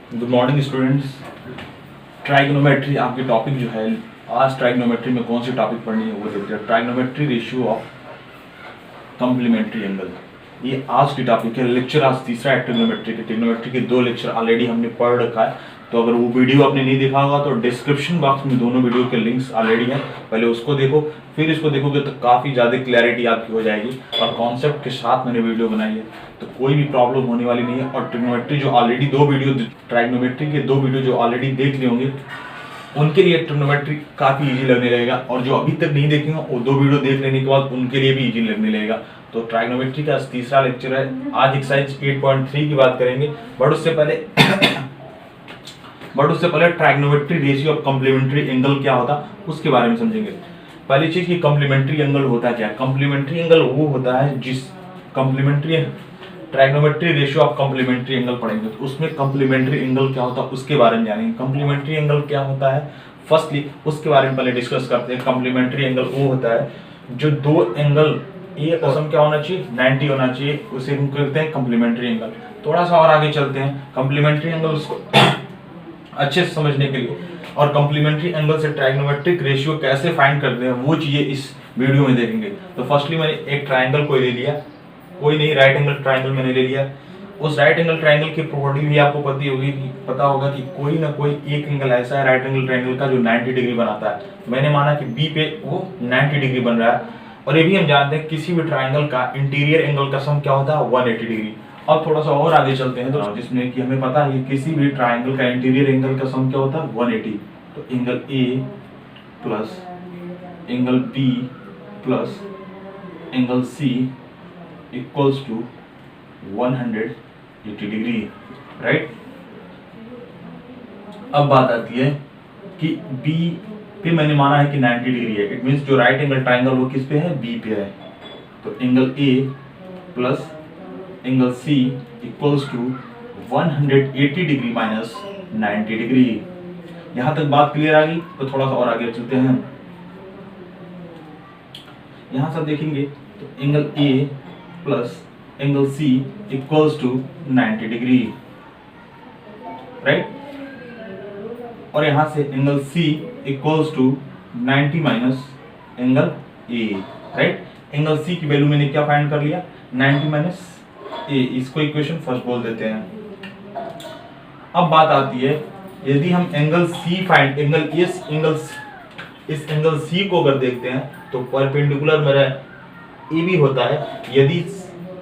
Good morning students. Trigonometry आपके topic जो है, आज ट्राइगोनोमेट्री में कौन सी टॉपिक पढ़नी है वो देखते हैं। Trigonometry ratio of complementary angle, ये आज की टॉपिक है। लेक्चर आज तीसरा है ट्रिग्नोमेट्री के। ट्रिग्नोमेट्री के 2 लेक्चर ऑलरेडी हमने पढ़ रखा है, तो अगर वो वीडियो आपने नहीं देखा होगा तो डिस्क्रिप्शन बॉक्स में दोनों वीडियो के लिंक्स ऑलरेडी हैं, पहले उसको देखो, फिर इसको देखोगे तो काफ़ी ज़्यादा क्लैरिटी आपकी हो जाएगी। और कॉन्सेप्ट के साथ मैंने वीडियो बनाई है, तो कोई भी प्रॉब्लम होने वाली नहीं है। और ट्रिग्नोमेट्री जो ऑलरेडी 2 वीडियो, ट्राइगोनोमेट्री के 2 वीडियो जो ऑलरेडी देख लिए होंगे, उनके लिए ट्रिग्नोमेट्री काफ़ी इजी लगने लगेगा। और जो अभी तक नहीं देखेंगे वो 2 वीडियो देख लेने के बाद उनके लिए भी इजी लगने लगेगा। तो ट्राइगोनोमेट्री का तीसरा लेक्चर है। आज एक्सरसाइज 8.3 की बात करेंगे, बट उससे पहले trigonometry ratio of complementary angle क्या होता उसके बारे में समझेंगे। पहली चीज कि कॉम्प्लीमेंट्री एंगल होता क्या है। कॉम्प्लीमेंट्री एंगल वो होता है जिस complementary trigonometry ratio of complementary angle पढ़ेंगे तो उसमें कॉम्प्लीमेंट्री एंगल क्या होता है उसके बारे में जानेंगे। कॉम्प्लीमेंट्री एंगल क्या होता है फर्स्टली उसके बारे में पहले डिस्कस करते हैं। कॉम्प्लीमेंट्री एंगल वो होता है जो 2 एंगल ये कसम क्या होना चाहिए 90 होना चाहिए, उसे हम कहते हैं कॉम्प्लीमेंट्री एंगल। थोड़ा सा और आगे चलते हैं कॉम्प्लीमेंट्री एंगल उसको अच्छे से समझने के लिए, और कॉम्प्लीमेंट्री एंगल से ट्राइगोनोमेट्रिक रेशियो कैसे फाइंड करते हैं वो चीजें इस वीडियो में देखेंगे। तो फर्स्टली मैंने एक ट्राइंगल को ले लिया, कोई नहीं, राइट एंगल ट्राइंगल मैंने ले लिया। उस राइट एंगल ट्राइंगल की प्रॉपर्टी भी आपको पता होगा कि कोई ना कोई एक एंगल ऐसा है राइट एंगल ट्राइंगल का जो 90 डिग्री बनाता है। मैंने माना कि बी पे वो 90 डिग्री बन रहा है, और ये भी हम जानते हैं किसी भी ट्राइंगल का इंटीरियर एंगल का सम क्या होता है 180 डिग्री। अब थोड़ा सा और आगे चलते हैं तो जिसमें कि हमें पता है कि किसी भी ट्राइंगल का इंटीरियर एंगल का सम क्या होता है 180। तो angle A plus angle B plus angle C equals to 180 degree, right. अब बात आती है कि बी पे मैंने माना है कि 90 डिग्री है, इट मींस जो राइट एंगल ट्राइंगल वो किस पे है बी पे है। तो angle A plus angle C equals to 180 degree minus 90 degree. यहां तक बात क्लियर आ गई। तो थोड़ा सा और आगे चलते हैं। यहां सब देखेंगे तो angle A plus angle C equals to 90 degree, right. और यहां से angle C equals to 90 minus angle A, right. Angle C की वैल्यू मैंने क्या फाइंड कर लिया 90 माइनस ए, इसको इक्वेशन फर्स्ट बोल देते हैं। अब बात आती है यदि हम एंगल सी फाइंड इस एंगल सी को अगर देखते हैं तो परपेंडिकुलर मेरा ए बी होता है। यदि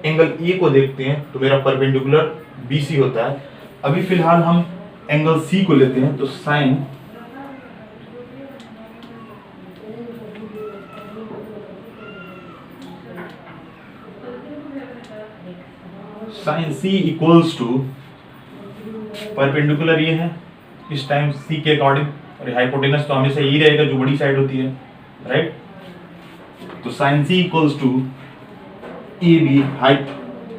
एंगल ए को देखते हैं तो मेरा परपेंडिकुलर बी सी होता है। अभी फिलहाल हम एंगल सी को लेते हैं तो sine C equals to perpendicular ये है इस टाइम सी के अकॉर्डिंग, और हाइपोटेनस तो हमेशा यही रहेगा जो बड़ी साइड होती है, राइट। तो sine C equals to A B.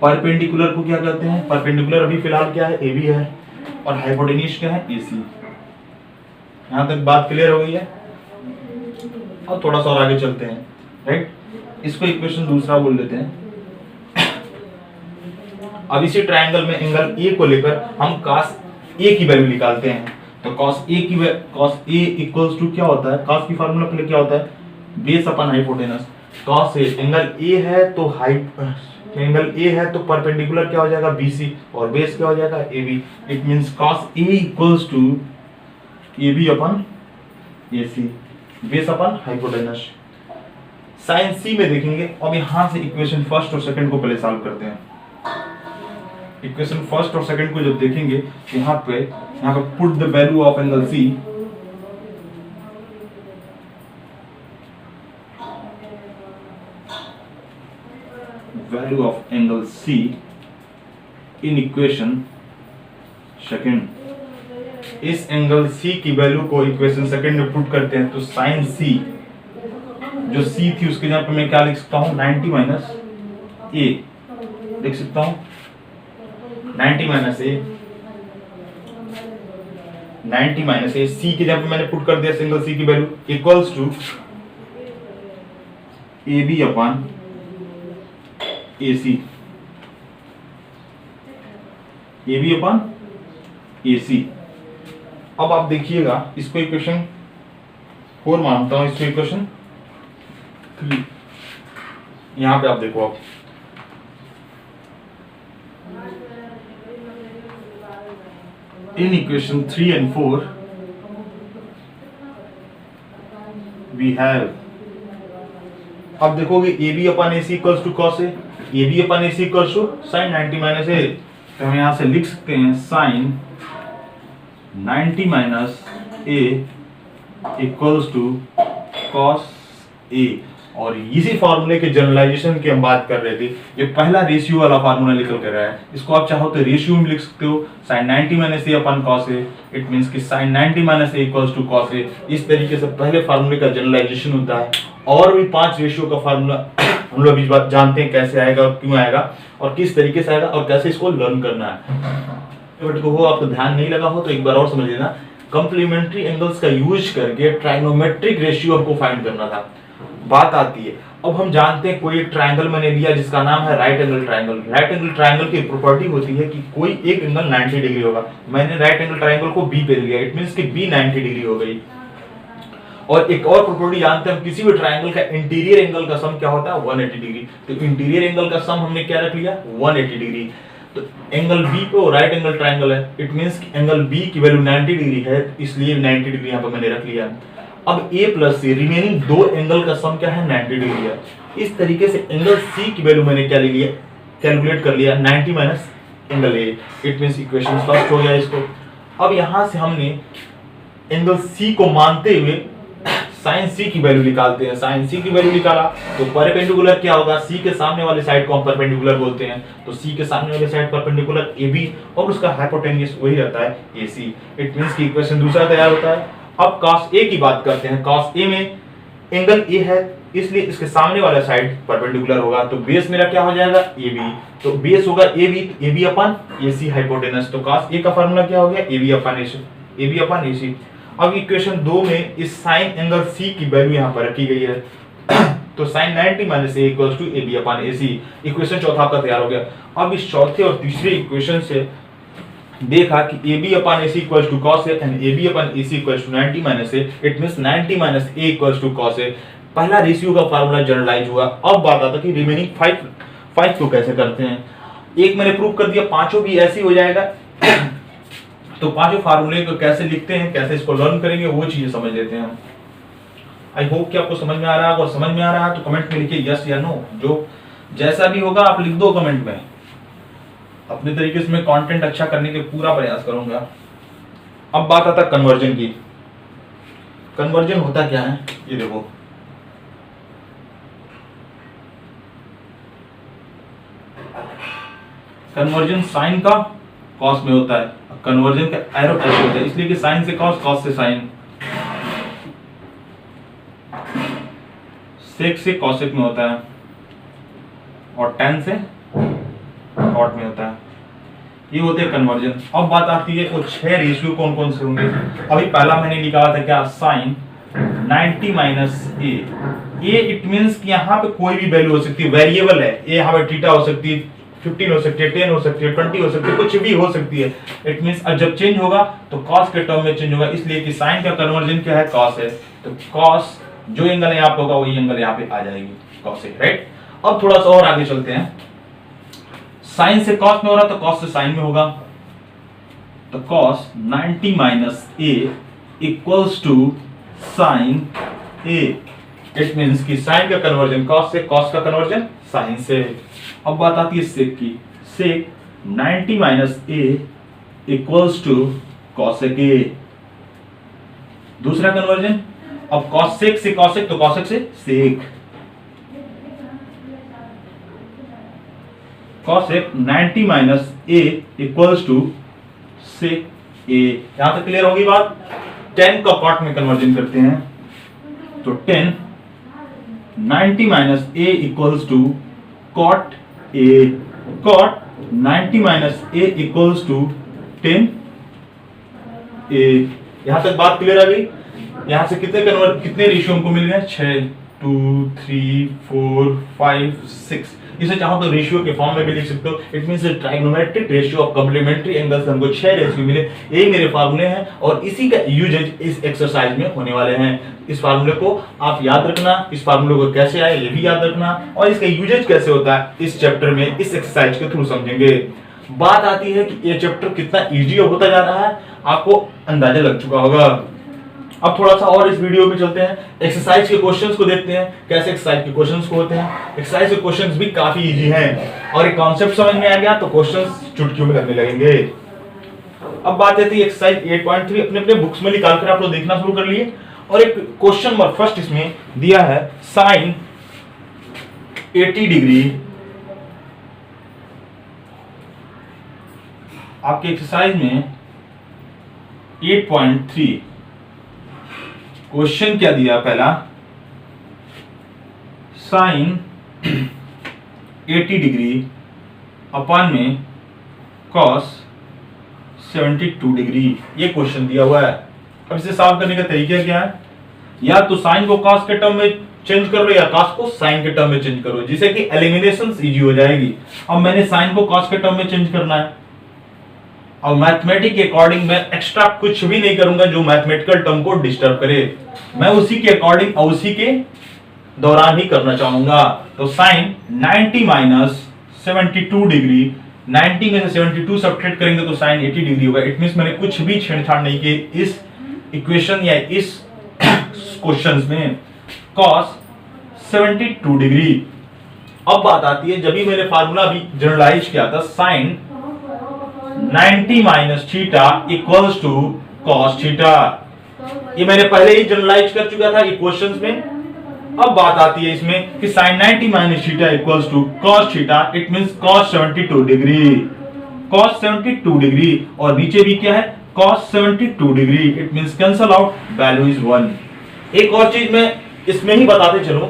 Perpendicular को क्या कहते हैं, परपेंडिकुलर अभी फिलहाल क्या है ए बी है, और हाइपोटेन्यूज क्या है ए सी। यहां तक बात क्लियर हो गई है। और थोड़ा सा और आगे चलते हैं, राइट। इसको इक्वेशन दूसरा बोल लेते हैं। अब इसी ट्रायंगल में एंगल ए को लेकर हम cos ए की वैल्यू निकालते हैं। तो cos ए इक्वल्स टू क्या होता है, cos की फार्मूला पहले क्या होता है base upon hypotenuse. cos A angle A है तो परपेंडिकुलर क्या हो जाएगा BC, और बेस क्या हो जाएगा AB। It means cos A equals to AB upon AC, base upon hypotenuse. Sine C में देखेंगे। अब यहां से इक्वेशन फर्स्ट और सेकंड को पहले सॉल्व करते हैं। इक्वेशन फर्स्ट और सेकंड को जब देखेंगे यहाँ पे put the value of angle C, value of angle C in equation second. इस एंगल C की वैल्यू को इक्वेशन सेकंड में पुट करते हैं तो साइन C जो C थी उसके जगह पे मैं क्या लिख सकता हूं 90 माइनस A लिख सकता हूं। 90 माइनस ए सी की जगह पे मैंने पुट कर दिया सिंगल सी की value equals to A B upon A C, A B upon AC। अब आप देखिएगा इसको इक्वेशन 4 मानता हूं, इसको इक्वेशन 3। यहां पे आप देखो, आप in equation 3 and 4 we have, अब देखोगे AB upon AC equals to cos A, AB upon AC equals to sine 90 minus A. तो हम यहां से लिख सकते हैं sine 90 minus A equals to cos A. और इसी फार्मूले के जनरलाइजेशन की हम बात कर रहे थे। ये पहला रेशियो वाला फार्मूला निकल कर रहा है, इसको आप चाहो तो रेशियो में लिख सकते हो, sine 90 minus A upon cos A. It means कि sine 90 minus A equals to cos A. इस तरीके से पहले फार्मूले का जनरलाइजेशन होता है। और भी 5 रेशियो का फार्मूला हम लोग इस बात जानते हैं कैसे आएगा और क्यों आएगा और किस तरीके से आएगा और कैसे इसको लर्न करना है। बट हो आपको ध्यान नहीं लगा हो तो एक बार और समझ लेना। कंप्लीमेंट्री एंगल्स का यूज करके ट्राइगोनोमेट्रिक रेशियो हमको फाइंड करना था। बात आती है, अब हम जानते हैं कोई एक ट्रायंगल मैंने लिया जिसका नाम है right angle triangle. Right angle triangle की प्रॉपर्टी होती है कि कोई एक एंगल 90 डिग्री होगा। मैंने राइट एंगल ट्रायंगल को बी पे लिया, इट मींस कि बी 90 डिग्री हो गई। और एक और प्रॉपर्टी जानते हैं, किसी भी ट्रायंगल का इंटीरियर एंगल का सम क्या होता है 180 डिग्री। तो इंटीरियर एंगल का सम हमने क्या रख लिया 180 डिग्री। तो एंगल बी पे राइट एंगल ट्रायंगल है, इट मींस कि एंगल बी की वैल्यू 90 डिग्री है, इसलिए 90 डिग्री यहां पर मैंने रख लिया। अब a plus C remaining 2 angle का सम क्या है 90 डिग्री है। इस तरीके से एंगल c की वैल्यू मैंने क्या ले लिया, कैलकुलेट कर लिया 90 minus angle a। It means equation first हो गया इसको। अब यहां से हमने एंगल c को मानते हुए साइन c की वैल्यू निकालते हैं। साइन c की वैल्यू निकाला तो परपेंडिकुलर क्या होगा, c के सामने वाले साइड को हम परपेंडिकुलर बोलते हैं। तो c के सामने वाले साइड परपेंडिकुलर ab और उसका हाइपोटेन्यूज वही रहता है ac। इट मींस कि इक्वेशन दूसरा तैयार होता है। अब cos a की बात करते हैं। cos a में एंगल a है, इसलिए इसके सामने वाला साइड परपेंडिकुलर होगा। तो बेस मेरा क्या हो जाएगा ab। तो बेस होगा ab अपन ac हाइपोटेनस। तो cos a का फार्मूला क्या हो गया ab अपन ac। अब इक्वेशन 2 में इस साइन एंगल c की वैल्यू यहां पर रखी गई है। तो sine 90 minus a equals to ab upon ac। Equation चौथा आपका तैयार हो गया। अब इस चौथे और तीसरे इक्वेशन से देखा कि AB upon AC equals to cos A and AB upon AC equals to 90 minus A, it means 90 minus A equals to cos A। पहला रेशियो का फार्मूला जनरलाइज हुआ। अब बात आता कि रिमेनिंग 5 को कैसे करते हैं। एक मैंने प्रूव कर दिया, पांचों भी ऐसे ही हो जाएगा। तो पांचों फार्मूले को कैसे लिखते हैं, कैसे इसको लर्न करेंगे, वो चीजें समझ लेते हैं। आई होप कि आपको समझ में आ रहा है। अगर समझ में आ रहा है तो कमेंट में लिखिए यस या नो। जो जैसा भी होगा आप लिख दो कमेंट में। अपने तरीके से मैं कंटेंट अच्छा करने के पूरा प्रयास करूंगा। अब बात आता कन्वर्जन की। कन्वर्जन होता क्या है ये देखो। कन्वर्जन साइन का कॉस में होता है, कन्वर्जन का एरो ऐसे होता है, इसलिए कि साइन से कॉस, कॉस से साइन, सेक से कॉसेक में होता है और टेन से कॉट में होता है। ये होते हैं कन्वर्जन। अब बात आती है वो 6 रेशियो कौन कौन से होंगे। अभी पहला मैंने निकाला था क्या, sine 90 minus A. It means कि यहाँ पे कोई भी वैल्यू हो सकती है, वेरिएबल है। ए यहाँ पे थीटा हो सकती है, 15 हो सकती है, 10 हो सकती है, 20 हो सकती है, कुछ भी हो सकती है। इट मींस जब चेंज होगा तो कॉस के टर्म में चेंज होगा, इसलिए कि साइन का कन्वर्जन क्या है, कॉस है। तो कॉस जो एंगल यहाँ पे होगा वही एंगल यहाँ पे आ जाएगी, कॉसेक, राइट। अब थोड़ा सा और आगे चलते हैं। साइन से कॉस में हो रहा तो कॉस से साइन में होगा। तो cos 90 minus A equals to sine A. It means कि साइन का कन्वर्जन कॉस से, कॉस का कन्वर्जन साइन से। अब बात आती है सेक की। Sec 90 minus A equals to cosec A. दूसरा कन्वर्जन, अब कॉसेक से कॉसेक तो कॉसेक से sec. Cosec 90 minus A equals to sec A. यहां तक क्लियर होगी बात। 10 का कॉट में कन्वर्जन करते हैं तो 10 90 minus A equals to cot A. Cot 90 minus A equals to 10 A. यहां तक बात क्लियर आ गई। यहां से कितने रेशियो हमको मिल गए, 6, 2, 3, 4, 5, 6। इसे चाहो तो रेशियो के फॉर्म में भी लिख सकते हो। It means trigonometric ratio of complementary angles, हमको 6 रेशियो मिले, यही मेरे फार्मूले हैं और इसी का यूजेज इस एक्सरसाइज में होने वाले हैं। इस फार्मूले को आप याद रखना, इस फार्मूले को कैसे आए ये भी याद रखना और इसका यूजेज कैसे होता है इस चैप्टर में इस एक्सरसाइज के थ्रू समझेंगे। बात आती है कि ये चैप्टर कितना इजी होता जा रहा है, आपको अंदाजा लग चुका होगा। अब थोड़ा सा और इस वीडियो में चलते हैं, एक्सरसाइज के क्वेश्चंस को देखते हैं, कैसे एक्सरसाइज के क्वेश्चंस को होते हैं। एक्सरसाइज के क्वेश्चंस भी काफी इजी हैं और एक कॉन्सेप्ट समझ में आ गया तो क्वेश्चंस चुटकियों में लगने लगेंगे। अब बात आती है एक्सरसाइज 8.3, अपने अपने बुक्स में निकाल कर आप लोग देखना शुरू कर लिए और एक क्वेश्चन नंबर फर्स्ट इसमें दिया है साइन 80 डिग्री। आपके एक्सरसाइज में 8.3 क्वेश्चन क्या दिया, पहला साइन 80 डिग्री अपान में कॉस 72 डिग्री, ये क्वेश्चन दिया हुआ है। अब इसे सॉल्व करने का तरीका क्या है, या तो साइन को कॉस के टर्म में चेंज कर लो या कॉस को साइन के टर्म में चेंज करो, जिससे कि एलिमिनेशन इजी हो जाएगी। अब मैंने साइन को कॉस के टर्म में चेंज करना है और मैथमेटिक के अकॉर्डिंग मैं एक्स्ट्रा कुछ भी नहीं करूंगा जो मैथमेटिकल टर्म को डिस्टर्ब करे, मैं उसी के अकॉर्डिंग और उसी के दौरान ही करना चाहूंगा। तो साइन 90 माइनस 72 डिग्री, 90 में से 72 सब्ट्रैक्ट करेंगे तो साइन 80 डिग्री होगा। इट मींस मैंने कुछ भी छेड़छाड़ नहीं की इस इक्वेशन या इस क्वेश्चंस में। Cos 72 degree. अब बात आती है, जब भी मैंने फार्मूला भी जनरलाइज किया था, sine 90 minus theta equals to cos theta, ये मैंने पहले ही जनरलाइज कर चुका था इक्वेशंस में। अब बात आती है इसमें कि sine 90 minus theta equals to cos theta, it means cos 72 degree, cos 72 degree और नीचे भी क्या है cos 72 degree, it means cancel out, value is 1। एक और चीज मैं इसमें ही बताते चलूं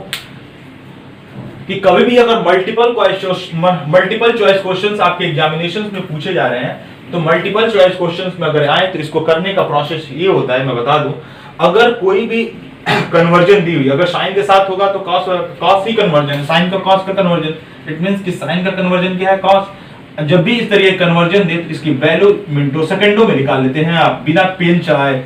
कि कभी भी अगर मल्टीपल चॉइस क्वेश्चंस आपके एग्जामिनेशंस में पूछे जा रहे हैं तो मल्टीपल चॉइस क्वेश्चंस में अगर आए तो इसको करने का प्रोसेस ये होता है, मैं बता दूं, अगर कोई भी कन्वर्जन दी हुई, अगर साइन के साथ होगा तो कॉस ही कन्वर्जन, साइन का कॉस का कन्वर्जन, इट मींस कि साइन का कन्वर्जन क्या है कॉस। जब भी इस तरह कन्वर्जन दे तो इसकी वैल्यू मिनटों सेकंडों में निकाल लेते हैं आप बिना पेन चलाए।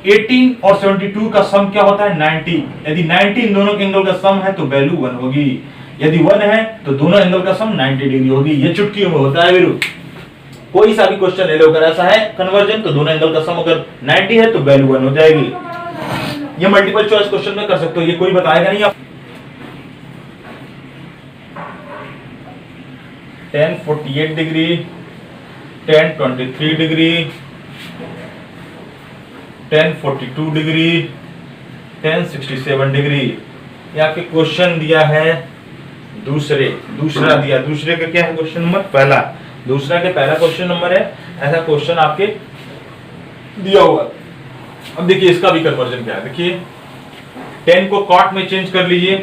18 और 72 का सम क्या होता है 90, यदि 90 इन दोनों के एंगल का सम है तो वैल्यू 1 होगी, यदि 1 है तो दोनों एंगल का सम 90 डिग्री होगी। ये चुटकियों में होता है वीरू, कोई सा भी क्वेश्चन ले लो, अगर ऐसा है कन्वर्जन तो दोनों एंगल का सम अगर 90 है तो वैल्यू 1 हो जाएगी। ये मल्टीपल चॉइस क्वेश्चन में कर सकते हो, ये कोई बताएगा नहीं। आप 1048 डिग्री, 1023 डिग्री, 1042 डिग्री, 1067 डिग्री, ये आपके क्वेश्चन दिया है दूसरा दिया, दूसरे का क्या है क्वेश्चन नंबर पहला, दूसरा के पहला क्वेश्चन नंबर है, ऐसा क्वेश्चन आपके दिया हुआ। अब देखिए इसका भी कन्वर्जन क्या है, देखिए 10 को कॉट में चेंज कर लीजिए,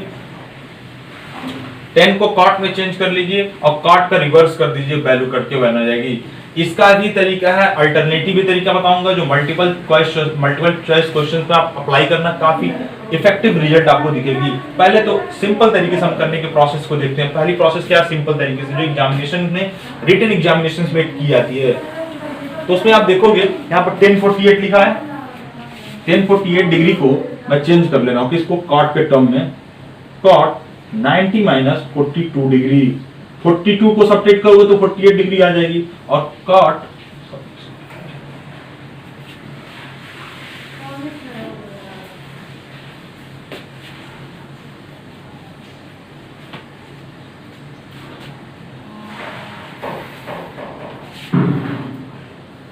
10 को कॉट में चेंज कर लीजिए और कॉट का रिवर्स कर दीजिए, वैल्यू कट के वैल्यू आ जाएगी। इसका भी तरीका है, अल्टरनेटिव भी तरीका बताऊंगा जो मल्टीपल चॉइस क्वेश्चंस पे आप अप्लाई करना, काफी इफेक्टिव रिजल्ट आपको दिखेगी। पहले तो सिंपल तरीके से हम करने के प्रोसेस को देखते हैं। पहली प्रोसेस क्या है, सिंपल तरीके से जो एग्जामिनेशन में रिटन एग्जामिनेशन में की जाती है, तो उसमें आप देखोगे यहाँ पर 1048 लिखा है, 1048 डिग्री को मैं चेंज कर ले रहा हूँ किसको, कॉट के टर्म में, कॉट 90 माइनस 42 डिग्री, 42 को सब्ट्रैक्ट करोगे तो 48 डिग्री आ जाएगी और कॉट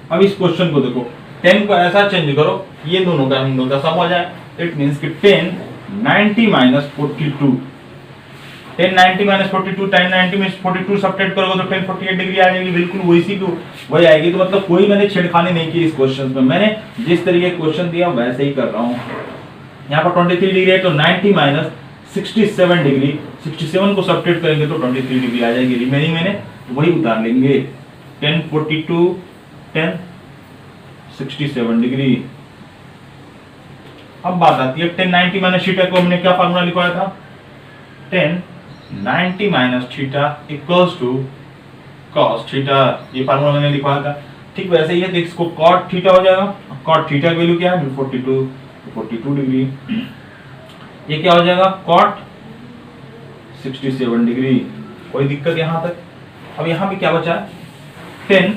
अब इस क्वेश्चन को देखो, 10 को ऐसा चेंज करो ये दोनों का एंगल का सम हो जाए, इट मींस कि 10 90 माइनस 42, 10 90 माइनस 42, 10 90 में 42 सब्ट्रैक्ट करोगे तो 1048 डिग्री आ जाएगी, बिल्कुल वही आएगी। तो मतलब कोई मैंने छेड़खानी नहीं की इस क्वेश्चन में, मैंने जिस तरीके क्वेश्चन दिया वैसे ही कर रहा हूँ। यहाँ पर 23 डिग्री है तो 90 माइनस 67 डिग्री, 67 को सब्ट्रैक्ट करेंगे तो 23 डिग्री आ जाएगी, रिमेनिंग मैंने वही उतार लेंगे, 1042 1067 डिग्री। अब बात आती है 1090 माइनस थीटा को हमने क्या फार्मूला लिखवाया था, 10 90 minus theta equals to cos theta. ये फार्मूला मैंने लिखवा था। ठीक वैसे ही है, तो इसको कॉट थीटा हो जाएगा। कॉट थीटा की वैल्यू क्या है 42 डिग्री। ये क्या हो जाएगा कॉट 67 डिग्री। कोई दिक्कत यहाँ तक? अब यहाँ पे क्या बचा है 10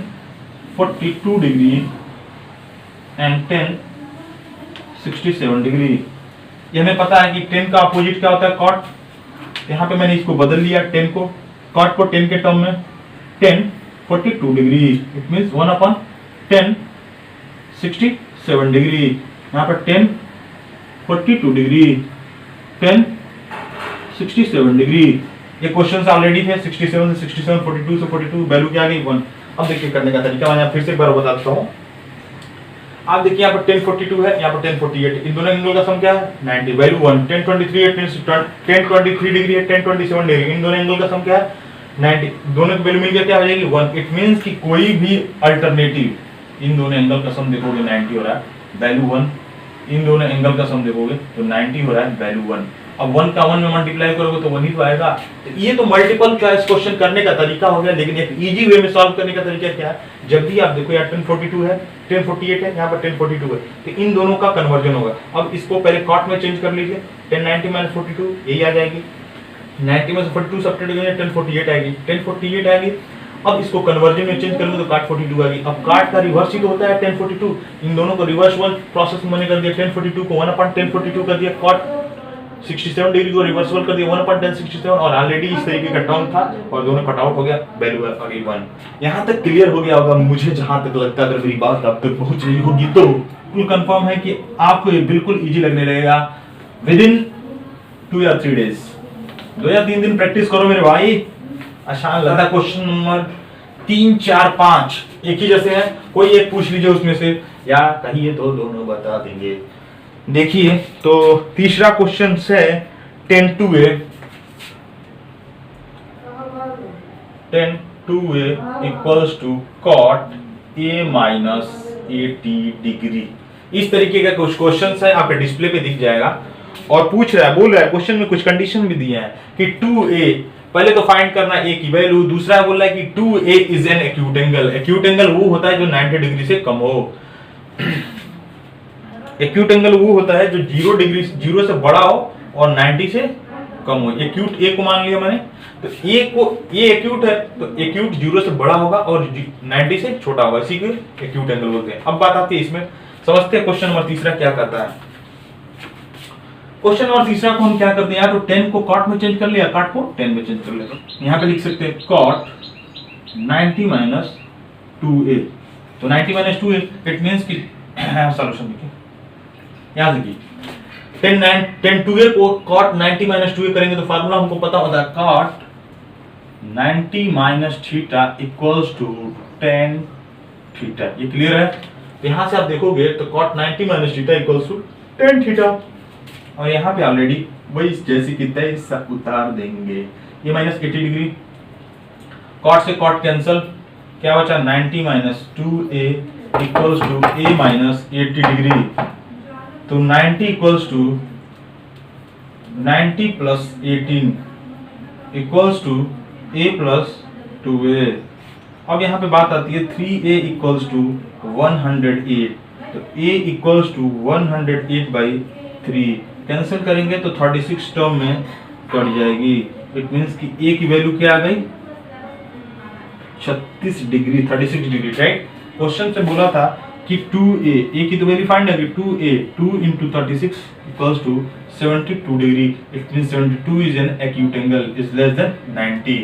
42 डिग्री एंड 10 67 डिग्री। ये हमें पता है कि 10 का अपोजिट क्या होता है कॉट। यहाँ पे मैंने इसको बदल लिया 10 को, कॉट को 10 के टर्म में 10 42 डिग्री। It means 1/10 67 degree. यहाँ पर 10 42 डिग्री 10 67 डिग्री। ये क्वेश्चन ऑलरेडी थे 67 से 67 42 से 42 वैल्यू क्या आ गई 1। अब देखिए करने का तरीका मैं फिर से एक बार बता देता हूँ। आप देखिए यहाँ पर 1042 है, यहाँ पर 1048, इन दोनों एंगल का सम क्या है 90, वैल्यू 1। 1023 है 1023 डिग्री है 1027 डिग्री, इन दोनों एंगल का सम क्या है 90, दोनों की वैल्यू मिलकर क्या हो जाएगी 1। इट मींस कि कोई भी अल्टरनेटिव इन दोनों एंगल का सम देखोगे 90 हो रहा है वैल्यू 1, इन दोनों एंगल का सम देखोगे तो 90 हो रहा है वैल्यू 1। अब 1 का 1 में मल्टीप्लाई करोगे तो 1 ही तो आएगा। तो ये तो मल्टीपल चॉइस क्वेश्चन करने का तरीका हो गया, लेकिन एक इजी वे में सॉल्व करने का तरीका क्या है, जब भी आप देखो यार 1042 है 1048 है, यहाँ पर 1042 है, तो इन दोनों का कन्वर्जन होगा। अब इसको पहले कॉट में चेंज कर लीजिए 1090 माइनस 42 यही आ जाएगी, 90 में से 42 सब्ट्रैक्ट करेंगे 1048 आएगी, 1048 आएगी। अब इसको कन्वर्जन में चेंज करेंगे तो काट 42 आएगी। अब काट का रिवर्स ही तो होता है 1042, इन दोनों को रिवर्स वन प्रोसेस मैंने कर दिया 1042 को 1/1042 कर दिया, कॉट 67 डिग्री को रिवर्सल कर दिया 1/1067 और ऑलरेडी इस तरीके का टर्म था और दोनों कट आउट हो गया, वैल्यू आ गई 1। यहाँ तक क्लियर हो गया होगा मुझे जहां तक लगता है। अगर मेरी बात आप तक पहुंच रही होगी तो बिल्कुल कंफर्म है कि आपको ये बिल्कुल इजी लगने लगेगा। विद इन 2 या 3 डेज, 2 या 3 दिन प्रैक्टिस करो मेरे भाई, आसान लगता है। क्वेश्चन नंबर 3 4 5 एक ही जैसे हैं, कोई एक पूछ लीजिए उसमें से या कहिए तो दोनों बता देंगे। देखिए तो तीसरा क्वेश्चन है 10(2a) 10(2a equals to cot a minus 80 degree. इस तरीके का कुछ क्वेश्चन है, आपके डिस्प्ले पे दिख जाएगा और पूछ रहा है, बोल रहा है क्वेश्चन में कुछ कंडीशन भी दिए हैं कि 2a पहले तो फाइंड करना a की वैल्यू, दूसरा बोल रहा है कि 2a is an acute angle. Acute angle वो होता है जो 90 डिग्री से कम हो। एक्यूट एंगल वो होता है जो 0 से बड़ा हो और 90 से कम हो। एक्यूट ए को मान लिया मैंने, तो ए को ये एक्यूट है तो एक्यूट 0 से बड़ा होगा और 90 से छोटा होगा, इसी को एक्यूट एंगल बोलते हैं। अब बात आती है इसमें, समझते हैं क्वेश्चन नंबर तीसरा क्या करता है। क्वेश्चन नंबर तीसरा को हम क्या करते हैं, या तो 10 को कॉट में चेंज कर लिया, कॉट को 10 में चेंज कर लेते। यहाँ पे लिख सकते हैं कॉट 90 माइनस 2a, तो 90 माइनस 2a इट मींस कि सॉल्यूशन देखिए यहाँ देखिए 10(2a) को cot 90 माइनस 2a करेंगे तो फार्मूला हमको पता होता है cot 90 minus theta equals to 10 theta. ये क्लियर है? तो यहाँ से आप देखोगे तो cot 90 minus theta equals to 10 theta और यहाँ पे ऑलरेडी वही जैसे कितना है सब उतार देंगे। ये माइनस 80 डिग्री, cot से cot कैंसल, क्या बचा 90 minus 2a equals to a minus 80 degree. तो 90 equals to 90 plus 18 equals to a plus 2a। अब यहाँ पे बात आती है 3a इक्वल्स टू 108, तो a इक्वल्स टू 108/3 कैंसिल करेंगे तो 36 टर्म में कट जाएगी। इट मींस कि a की वैल्यू क्या आ गई 36 डिग्री, 36 डिग्री, राइट। क्वेश्चन से बोला था कि 2a की तो वैल्यू फाइंड है, 2a 2 into 36 equals to 72 degree. It means 72 is an acute angle is less than 90।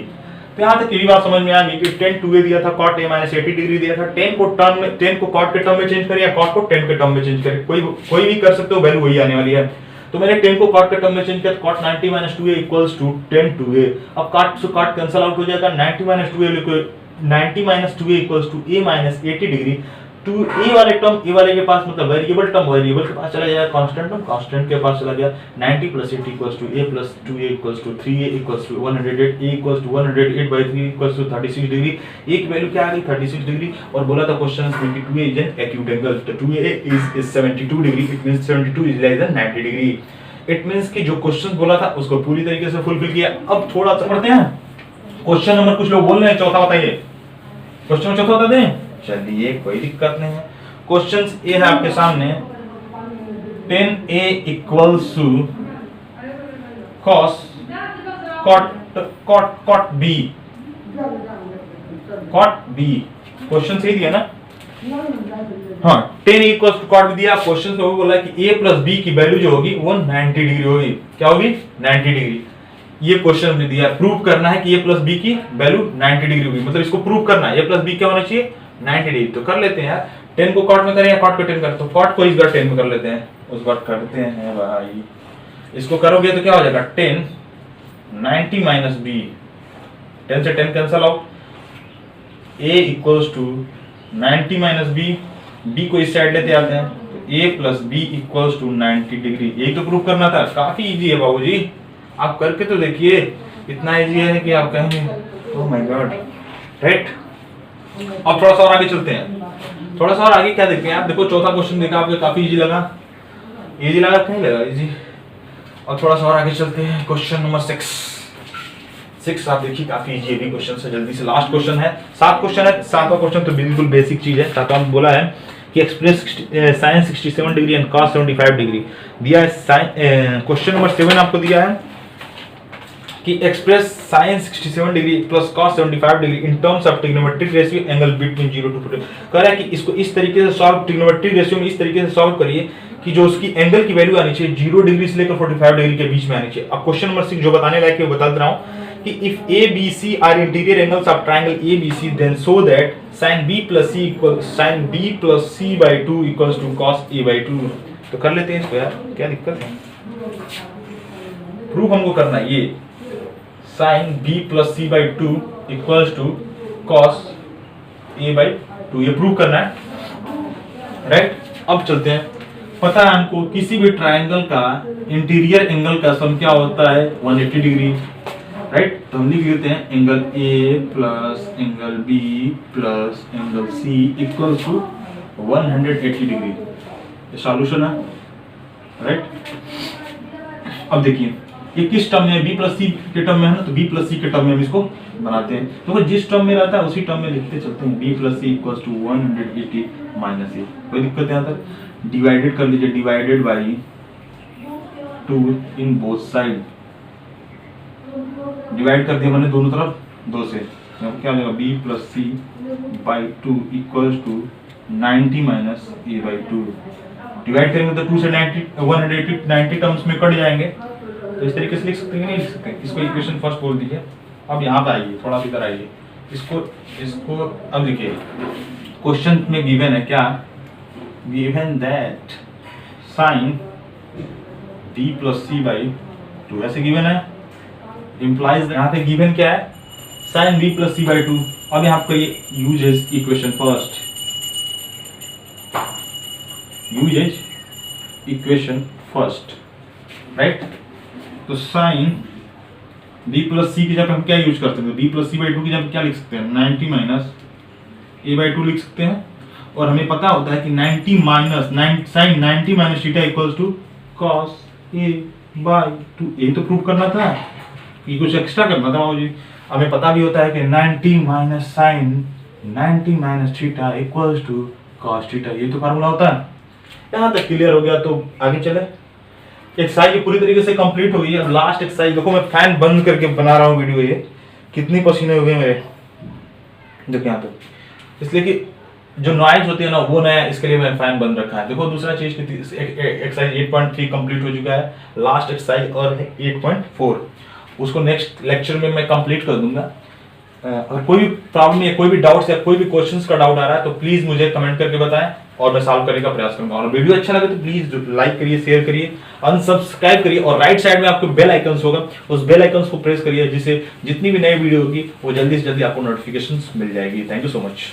तो यहाँ तक ये बात समझ में आ गई कि 10(2a) दिया था, cot a माइनस 80 डिग्री दिया था, 10 को cot के टर्म में चेंज करें या cot को 10 के टर्म में चेंज करें, कोई भी कर सकते हो, वैल्यू वही आने वाली है। तो मैंने 10 को cot के टर्म में चेंज किया, cot 90 minus 2a equals to 10(2a)। अब cot से cot कैंसिल आउट हो जाएगा, 90 माइनस 2a लिखो, 90 minus 2a equals to a minus 80 degree. Two A वाले टर्म ए वाले के पास मतलब वेरिएबल टर्म वेरिएबल के पास चला जाएगा, कांस्टेंट टर्म कांस्टेंट के पास चला गया। 90 plus 80 equals to a plus 2a equals to 3a equals to 108, a equals to 108/3 equals to 36 degree. a की वैल्यू क्या आ गई 36 डिग्री और बोला था क्वेश्चन में कि 2a is an acute angle, तो 2a is 72 degree, it means 72 is less than 90 degree. It means कि जो क्वेश्चन बोला था उसको पूरी तरीके से फुलफिल किया। अब थोड़ा सा पढ़ते हैं क्वेश्चन नंबर, कुछ लोग बोल रहे हैं चौथा बताइए, क्वेश्चन चौथा बता दें, चलिए कोई दिक्कत नहीं है। क्वेश्चन ए है आपके सामने, 10a equals to cos cot b, question सही दिया ना? हाँ, 10 इक्वल्स टू cot b दिया। क्वेश्चन में वो बोला कि a प्लस b की वैल्यू जो होगी वो 90 डिग्री होगी। क्या होगी? 90 डिग्री। ये क्वेश्चन में दिया, प्रूव करना है कि a प्लस b की वैल्यू 90 डिग्री होगी, मतलब इसको प्रूव करना है a प्लस b क्या होना चाहिए? 90 डिग्री। तो कर लेते हैं यार, 10 को cot में करें या cot को 10 करें? तो cot को इस बार 10 में कर लेते हैं, उस बार करते हैं भाई। इसको करोगे तो क्या हो जाएगा? 10 90 माइनस b, 10 से 10 cancel out, a equals to 90 minus b, b को इस साइड लेते आते हैं तो a plus b equals to 90 degree. यही तो प्रूव करना था। काफी इजी है बाबूजी, आप करके तो देखिए, इतना इजी है कि आप कहेंगे ओह माय गॉड, राइट। अब थोड़ा सा और आगे चलते हैं, थोड़ा सा और आगे क्या देखते हैं आप? देखो चौथा क्वेश्चन देखा आपको, काफी इजी लगा? इजी लगा कि नहीं लगा? इजी। और थोड़ा सा और आगे चलते हैं, क्वेश्चन नंबर 6 आप देखिए, काफी इजी है भी क्वेश्चन से। जल्दी से लास्ट क्वेश्चन है, 7 क्वेश्चन है। 7वां क्वेश्चन तो बिल्कुल बेसिक चीज है। 7वां में बोला है कि express sin 67 degree and cos 75 degree दिया है। क्वेश्चन नंबर 7 आपको दिया है कि express sin 67 degree plus cos 75 degree in terms of trigonometric ratio angle between 0 to 40। कह रहा है कि इसको इस तरीके से सॉल्व, ट्रिग्नोमेट्रिक रेशियो में इस तरीके से सॉल्व करिए कि जो उसकी एंगल की वैल्यू आनी चाहिए 0 डिग्री से लेकर 45 डिग्री के बीच में आनी चाहिए। अब क्वेश्चन नंबर 6 जो बताने लायक है वो बता रहा हूं कि if a b c are interior angles of triangle ABC then show that sin b plus c by 2 equals to cos a by 2। तो कर लेते हैं इसको यार, क्या दिक्कत है? प्रूफ हमको करना है, ये sin b plus c by 2 equals to cos a by 2, ये प्रूफ करना है, राइट। अब चलते हैं, पता है हमको किसी भी ट्राइंगल का इंटीरियर एंगल का सम क्या होता है? 180 डिग्री, राइट। तो हम लिख देते हैं angle A plus angle B plus angle C equals to 180 degree. ये सॉल्यूशन है, राइट। अब देखिए ये किस टर्म में? B प्लस C के टर्म में है ना, तो B प्लस C के टर्म में हम इसको बनाते हैं। तो जिस टर्म में रहता है उसी टर्म में लिखते चलते हैं, B plus C equals to 180 minus A। कोई दिक्कत है? यहाँ तक डिवाइडेड कर लीजिए, divided by 2 in both side, divide कर दिया मैंने दोनों तरफ 2 से, तो क्या हो जाएगा? b plus C by 2 equals to 90 minus a by 2। Divide करेंगे तो 2 से 90 टर्म्स में कट जाएंगे। तो इस तरीके से लिख सकते हैं, नहीं लिख सकते? इसको इक्वेशन फर्स्ट बोल दीजिए। अब यहाँ पे आइए, थोड़ा इधर आइए, इसको अब देखिए क्वेश्चन में गिवन है क्या? Given that sine b plus C by 2 ऐसे गिवन है, इम्प्लाइज यहाँ पे गिवन क्या है? sin b plus C by 2। अब यहाँ पर use is equation first, use is equation first, right. तो sin b प्लस सी की जगह हम क्या यूज करते हैं? b प्लस सी बाई 2 की जगह क्या लिख सकते हैं? 90 माइनस a बाई 2 लिख सकते हैं। और हमें पता होता है कि 90 minus sin 90 minus theta equals to cos a by 2। यही तो प्रूव करना था, ये कुछ एक्स्ट्रा करना था बाबूजी। हमें पता भी होता है कि 90 minus sine 90 minus theta equals to cos theta, ये तो फार्मूला होता है। यहाँ तक क्लियर हो गया, तो आगे चले। एक्सरसाइज पूरी तरीके से कंप्लीट हो गई। अब लास्ट एक्सरसाइज देखो, मैं फैन बंद करके बना रहा हूँ वीडियो, ये कितनी पसीने हो गए मेरे, देखो यहाँ पे, इसलिए कि जो नॉइज होती है ना वो नया, इसके लिए मैंने फैन बंद रखा है। देखो दूसरा चीज एक्सरसाइज 8.3 कंप्लीट हो चुका है, लास्ट एक्सरसाइज और है 8.4, उसको नेक्स्ट लेक्चर में मैं कंप्लीट कर दूंगा। और कोई भी प्रॉब्लम या कोई भी डाउट्स या कोई भी क्वेश्चंस का डाउट आ रहा है तो प्लीज मुझे कमेंट करके बताएं और मैं सॉल्व करने का प्रयास करूंगा। और वीडियो अच्छा लगे तो प्लीज लाइक करिए, शेयर करिए, अनसब्सक्राइब करिए, और राइट साइड में आपको बेल आइकन्स होगा, उस बेल आइकन्स को प्रेस करिए, जिससे जितनी भी नई वीडियो होगी वो जल्दी से जल्दी आपको नोटिफिकेशंस मिल जाएगी। Thank you so much.